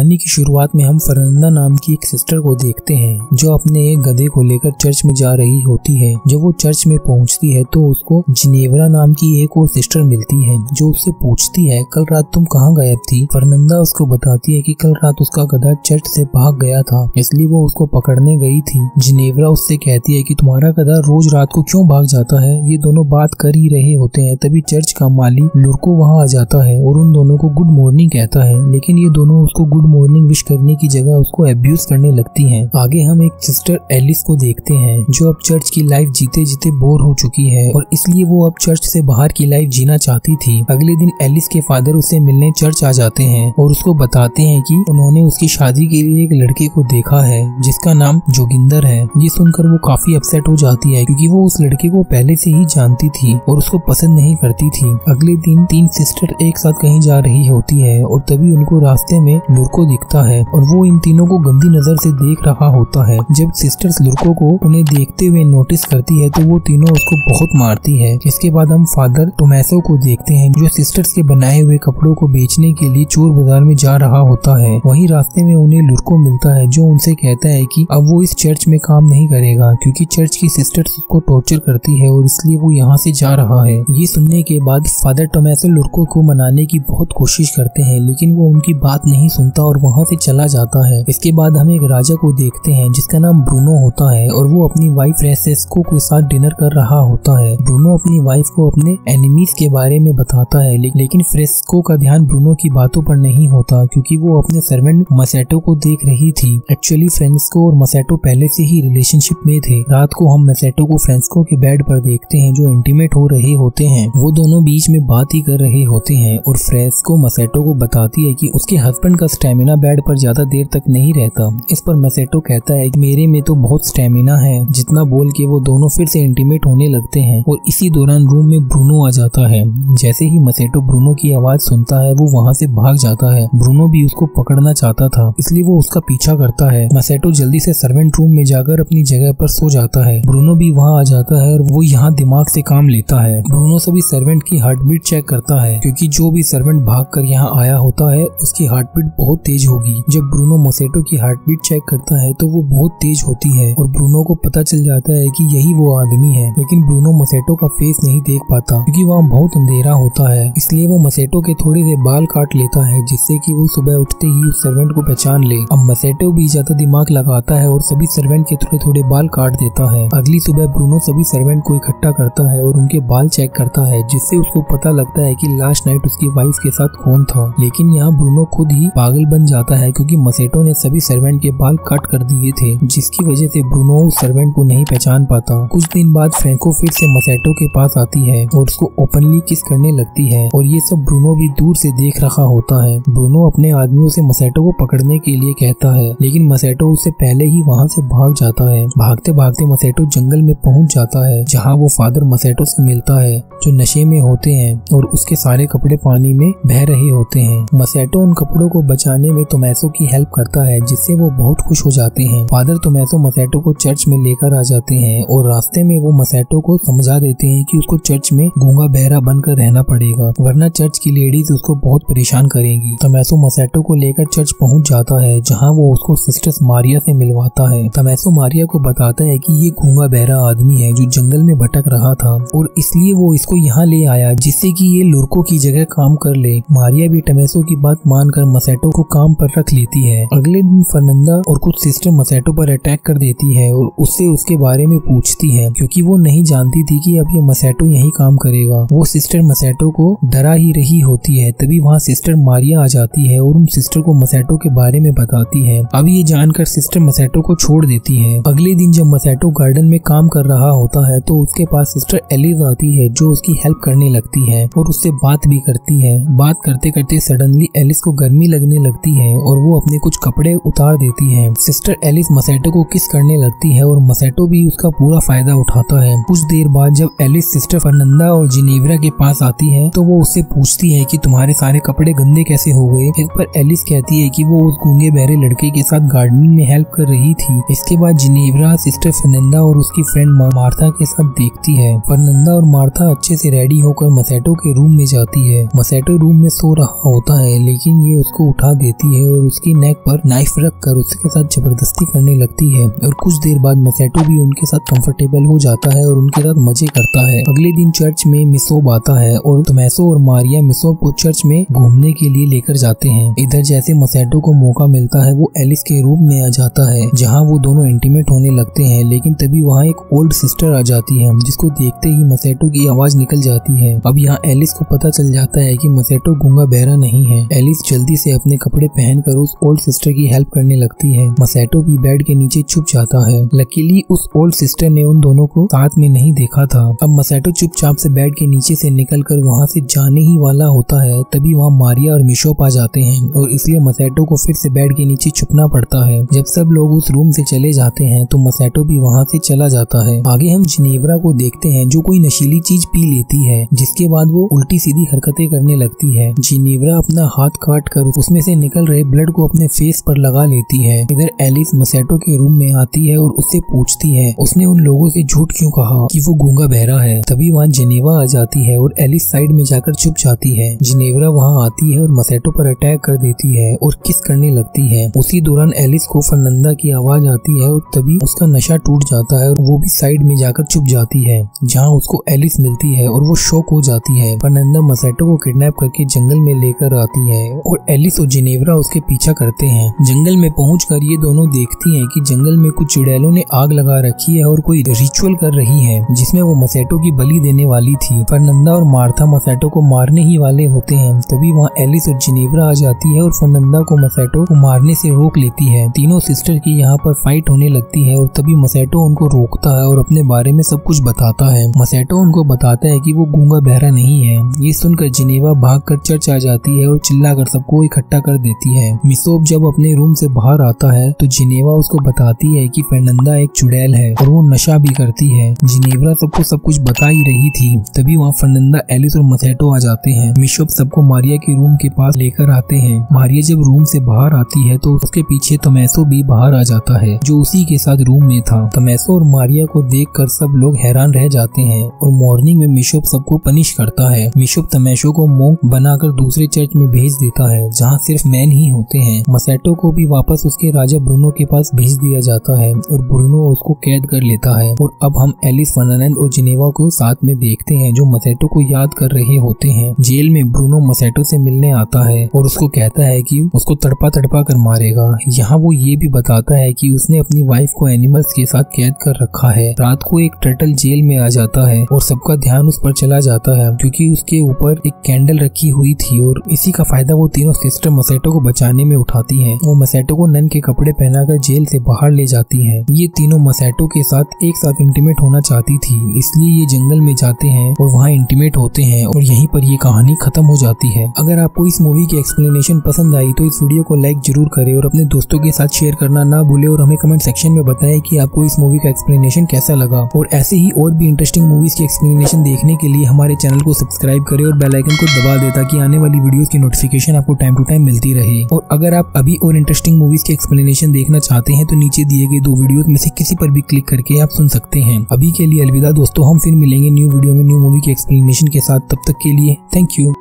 कहानी की शुरुआत में हम फर्नांडा नाम की एक सिस्टर को देखते हैं जो अपने एक गधे को लेकर चर्च में जा रही होती है। जब वो चर्च में पहुंचती है तो उसको जिनेवरा नाम की एक और सिस्टर मिलती है जो उससे पूछती है कल रात तुम कहाँ गायब थी। फर्नांडा उसको बताती है कि कल रात उसका गधा चर्च से भाग गया था, इसलिए वो उसको पकड़ने गई थी। जिनेवरा उससे कहती है कि तुम्हारा गधा रोज रात को क्यों भाग जाता है। ये दोनों बात कर ही रहे होते हैं, तभी चर्च का माली लुर्को वहाँ आ जाता है और उन दोनों को गुड मॉर्निंग कहता है, लेकिन ये दोनों उसको गुड मॉर्निंग विश करने की जगह उसको अब्यूज करने लगती हैं। आगे हम एक सिस्टर एलिस को देखते हैं जो अब चर्च की लाइफ जीते जीते बोर हो चुकी है और इसलिए वो अब चर्च से बाहर की लाइफ जीना चाहती थी। अगले दिन एलिस के फादर उसे मिलने चर्च आ जाते हैं और उसको बताते हैं कि उन्होंने उसकी शादी के लिए एक लड़के को देखा है जिसका नाम जोगिंदर है। ये सुनकर वो काफी अपसेट हो जाती है क्योंकि वो उस लड़के को पहले से ही जानती थी और उसको पसंद नहीं करती थी। अगले दिन 3 सिस्टर एक साथ कहीं जा रही होती है और तभी उनको रास्ते में लुर्को दिखता है और वो इन तीनों को गंदी नजर से देख रहा होता है। जब सिस्टर्स लुर्को को उन्हें देखते हुए नोटिस करती है तो वो तीनों उसको बहुत मारती है। इसके बाद हम फादर टोमेसो को देखते हैं जो सिस्टर्स के बनाए हुए कपड़ों को बेचने के लिए चोर बाजार में जा रहा होता है। वहीं रास्ते में उन्हें लुर्को मिलता है जो उनसे कहता है कि अब वो इस चर्च में काम नहीं करेगा क्योंकि चर्च की सिस्टर्स उसको टॉर्चर करती है और इसलिए वो यहाँ से जा रहा है। ये सुनने के बाद फादर टोमेसो लुर्को को मनाने की बहुत कोशिश करते हैं लेकिन वो उनकी बात नहीं सुनता और वहाँ से चला जाता है। इसके बाद हम एक राजा को देखते हैं जिसका नाम ब्रूनो होता है और वो अपनी वाइफ फ्रेस्को के साथ डिनर कर रहा होता है। ब्रूनो अपनी वाइफ को अपने एनिमीज के बारे में बताता है लेकिन फ्रेस्को का ध्यान ब्रूनो की बातों पर नहीं होता क्योंकि वो अपने सर्वेंट मसेटो को देख रही थी। एक्चुअली फ्रेस्को और मसेटो पहले से ही रिलेशनशिप में थे। रात को हम मसेटो को फ्रेस्को के बेड पर देखते हैं जो इंटीमेट हो रहे होते हैं। वो दोनों बीच में बात ही कर रहे होते हैं और फ्रेस्को मसेटो को बताती है कि उसके हस्बैंड का स्टेमिना बेड पर ज्यादा देर तक नहीं रहता। इस पर मसेटो कहता है कि मेरे में तो बहुत स्टेमिना है जितना बोल के वो दोनों फिर से इंटीमेट होने लगते हैं और इसी दौरान रूम में ब्रूनो आ जाता है। जैसे ही मसेटो ब्रूनो की आवाज सुनता है वो वहाँ से भाग जाता है। ब्रूनो भी उसको पकड़ना चाहता था इसलिए वो उसका पीछा करता है। मसेटो जल्दी से सर्वेंट रूम में जाकर अपनी जगह पर सो जाता है। ब्रूनो भी वहाँ आ जाता है और वो यहाँ दिमाग से काम लेता है। ब्रूनो सभी सर्वेंट की हार्ट बीट चेक करता है क्योंकि जो भी सर्वेंट भाग कर यहाँ आया होता है उसकी हार्ट बीट बहुत तेज होगी। जब ब्रूनो मसेटो की हार्ट बीट चेक करता है तो वो बहुत तेज होती है और ब्रूनो को पता चल जाता है कि यही वो आदमी है, लेकिन ब्रूनो मसेटो का फेस नहीं देख पाता क्योंकि वहाँ बहुत अंधेरा होता है। इसलिए वो मसेटो के थोड़े से बाल काट लेता है जिससे कि वो सुबह उठते ही उस सर्वेंट को पहचान ले। अब मसेटो भी ज्यादा दिमाग लगाता है और सभी सर्वेंट के थोड़े थोड़े बाल काट देता है। अगली सुबह ब्रूनो सभी सर्वेंट को इकट्ठा करता है और उनके बाल चेक करता है जिससे उसको पता लगता है कि लास्ट नाइट उसकी वाइफ के साथ कौन था। लेकिन यहाँ ब्रूनो खुद ही पागल बन जाता है क्योंकि मसेटो ने सभी सर्वेंट के बाल कट कर दिए थे जिसकी वजह से ब्रूनो उस सर्वेंट को नहीं पहचान पाता। कुछ दिन बाद फ्रेंको फिर से मसेटो के पास आती है और उसको ओपनली किस करने लगती है और ये सब ब्रूनो भी दूर से देख रहा होता है। ब्रूनो अपने आदमियों से मसेटो को पकड़ने के लिए कहता है लेकिन मसेटो उससे पहले ही वहाँ से भाग जाता है। भागते भागते मसेटो जंगल में पहुँच जाता है जहाँ वो फादर मसेटो से मिलता है जो नशे में होते हैं और उसके सारे कपड़े पानी में बह रहे होते हैं। मसेटो उन कपड़ों को बचाने में टोमेसो की हेल्प करता है जिससे वो बहुत खुश हो जाते हैं। फादर टोमेसो मसेटो को चर्च में लेकर आ जाते हैं और रास्ते में वो मसेटो को समझा देते हैं कि उसको चर्च में गूंगा बहरा बनकर रहना पड़ेगा वरना चर्च की लेडीज उसको बहुत परेशान करेंगी। टोमेसो मसेटो को लेकर चर्च पहुंच जाता है जहां वो उसको सिस्टर्स मारिया से मिलवाता है। टोमेसो मारिया को बताता है कि ये गूंगा बहरा आदमी है जो जंगल में भटक रहा था और इसलिए वो इसको यहाँ ले आया जिससे कि ये लुर्को की जगह काम कर ले। मारिया भी टोमेसो की बात मानकर मसेटो को काम पर रख लेती है। अगले दिन फर्नांडा और कुछ सिस्टर मसेटो पर अटैक कर देती है और उससे उसके बारे में पूछती है क्योंकि वो नहीं जानती थी कि अब ये मसेटो यही काम करेगा। वो सिस्टर मसेटो को डरा ही रही होती है। तभी वहाँ सिस्टर मारिया आ जाती है और उन सिस्टर को मसेटो के बारे में बताती है। अब ये जानकर सिस्टर मसेटो को छोड़ देती है। अगले दिन जब मसेटो गार्डन में काम कर रहा होता है तो उसके पास सिस्टर एलिस आती है जो उसकी हेल्प करने लगती है और उससे बात भी करती है। बात करते करते सडनली एलिस को गर्मी लगने लगती है और वो अपने कुछ कपड़े उतार देती है। सिस्टर एलिस मसेटो को किस करने लगती है और मसेटो भी उसका पूरा फायदा उठाता है। कुछ देर बाद जब एलिस सिस्टर फर्नांडा और जिनेवरा के पास आती है तो वो उससे पूछती है कि तुम्हारे सारे कपड़े गंदे कैसे हो गए। इस पर एलिस कहती है कि वो उस गूंगे बहरे लड़के के साथ गार्डनिंग में हेल्प कर रही थी। इसके बाद जिनेवरा सिस्टर फर्नांडा और उसकी फ्रेंड मार्था के साथ देखती है। फर्नांडा और मार्था अच्छे से रेडी होकर मसेटो के रूम में जाती है। मसेटो रूम में सो रहा होता है लेकिन ये उसको उठा देती लेती है और उसकी नेक पर नाइफ रख कर उसके साथ जबरदस्ती करने लगती है और कुछ देर बाद मसेटो भी उनके साथ कंफर्टेबल हो जाता है और उनके साथ मजे करता है। अगले दिन चर्च में मिसोब आता है और तोमेसो और मारिया मिसोब को चर्च में घूमने के लिए लेकर जाते हैं। इधर जैसे मसेटो को मौका मिलता है वो एलिस के रूम में आ जाता है जहाँ वो दोनों इंटीमेट होने लगते हैं, लेकिन तभी वहाँ एक ओल्ड सिस्टर आ जाती है जिसको देखते ही मसेटो की आवाज निकल जाती है। अब यहाँ एलिस को पता चल जाता है कि मसेटो गूंगा बहरा नहीं है। एलिस जल्दी से अपने कपड़े पहनकर उस ओल्ड सिस्टर की हेल्प करने लगती है। मसेटो भी बेड के नीचे छुप जाता है। लकीली उस ओल्ड सिस्टर ने उन दोनों को साथ में नहीं देखा था। अब मसेटो चुपचाप से बेड के नीचे से निकलकर वहाँ से जाने ही वाला होता है, तभी वहाँ मारिया और मिशोप आ जाते हैं और इसलिए मसेटो को फिर से बेड के नीचे छुपना पड़ता है। जब सब लोग उस रूम से चले जाते हैं तो मसेटो भी वहाँ से चला जाता है। आगे हम जिनेवरा को देखते हैं जो कोई नशीली चीज पी लेती है, जिसके बाद वो उल्टी सीधी हरकतें करने लगती है। जिनेवरा अपना हाथ काट कर उसमें से निकल रहे ब्लड को अपने फेस पर लगा लेती है। इधर एलिस मसेटो के रूम में आती है और उससे पूछती है उसने उन लोगों से झूठ क्यों कहा कि वो गूंगा बहरा है। तभी वहाँ जिनेवा आ जाती है और एलिस साइड में जाकर छुप जाती है। जिनेवरा वहाँ आती है और मसेटो पर अटैक कर देती है और किस करने लगती है। उसी दौरान एलिस को फर्नांडा की आवाज आती है और तभी उसका नशा टूट जाता है और वो भी साइड में जाकर छुप जाती है, जहाँ उसको एलिस मिलती है और वो शॉक हो जाती है। फर्नांडा मसेटो को किडनैप करके जंगल में लेकर आती है और एलिस और जिनेवरा उसके पीछा करते हैं। जंगल में पहुंचकर ये दोनों देखती हैं कि जंगल में कुछ चुड़ैलों ने आग लगा रखी है और कोई रिचुअल कर रही है जिसमें वो मसेटो की बलि देने वाली थी। फर्नांडा और मार्था मसेटो को मारने ही वाले होते हैं, तभी वहाँ एलिस और जिनेवरा आ जाती है और फर्नांडा को मसेटो को मारने से रोक लेती है। तीनों सिस्टर की यहाँ पर फाइट होने लगती है और तभी मसेटो उनको रोकता है और अपने बारे में सब कुछ बताता है। मसेटो उनको बताता है कि वो गूंगा बहरा नहीं है। ये सुनकर जिनेवा भागकर चर्च आ जाती है और चिल्लाकर सबको इकट्ठा कर देती है। मिसोब जब अपने रूम से बाहर आता है तो जिनेवा उसको बताती है कि फर्नांडा एक चुड़ैल है और वो नशा भी करती है। जिनेवरा सबको सब कुछ बता ही रही थी, तभी वहाँ फर्नांडा, एलिस और मसेटो आ जाते हैं। मिशोप सबको मारिया के रूम के पास लेकर आते हैं। मारिया जब रूम से बाहर आती है तो उसके पीछे तोमेसो भी बाहर आ जाता है जो उसी के साथ रूम में था। तोमेसो और मारिया को देखकर सब लोग हैरान रह जाते हैं और मॉर्निंग में मिशोप सबको पनिश करता है। मिशोप तोमेसो को मोंक बनाकर दूसरे चर्च में भेज देता है जहाँ सिर्फ मैन ही होते हैं। मसेटो को भी वापस उसके राजा ब्रूनो के पास भेज दिया जाता है और ब्रूनो उसको कैद कर लेता है। और अब हम एलिस, फर्नांड और जिनेवा को साथ में देखते हैं जो मसेटो को याद कर रहे होते हैं। जेल में ब्रूनो मसेटो से मिलने आता है और उसको कहता है कि उसको तड़पा तड़पा कर मारेगा। यहाँ वो ये भी बताता है कि उसने अपनी वाइफ को एनिमल्स के साथ कैद कर रखा है। रात को एक टर्टल जेल में आ जाता है और सबका ध्यान उस पर चला जाता है क्योंकि उसके ऊपर एक कैंडल रखी हुई थी और इसी का फायदा वो तीनों सिस्टर मसेटो को बचाने में उठाती हैं। वो मसेटो को नन के कपड़े पहनाकर जेल से बाहर ले जाती हैं। ये तीनों मसेटो के साथ एक साथ इंटीमेट होना चाहती थी, इसलिए ये जंगल में जाते हैं और वहाँ इंटीमेट होते हैं और यहीं पर ये कहानी खत्म हो जाती है। अगर आपको इस मूवी की एक्सप्लेनेशन पसंद आई तो इस वीडियो को लाइक जरूर करें और अपने दोस्तों के साथ शेयर करना ना भूले और हमें कमेंट सेक्शन में बताएं कि आपको इस मूवी का एक्सप्लेनेशन कैसा लगा। और ऐसे ही और भी इंटरेस्टिंग मूवीज की एक्सप्लेनेशन देखने के लिए हमारे चैनल को सब्सक्राइब करें और बेल आइकन को दबा दें ताकि आने वाली वीडियोस की नोटिफिकेशन आपको टाइम टू टाइम मिलती रहे। और अगर आप अभी और इंटरेस्टिंग मूवीज की एक्सप्लेनेशन देखना चाहते हैं तो नीचे दिए गए 2 वीडियोस में से किसी पर भी क्लिक करके आप सुन सकते हैं। अभी के लिए अलविदा दोस्तों, हम फिर मिलेंगे न्यू वीडियो में न्यू मूवी की एक्सप्लेनेशन के साथ। तब तक के लिए थैंक यू।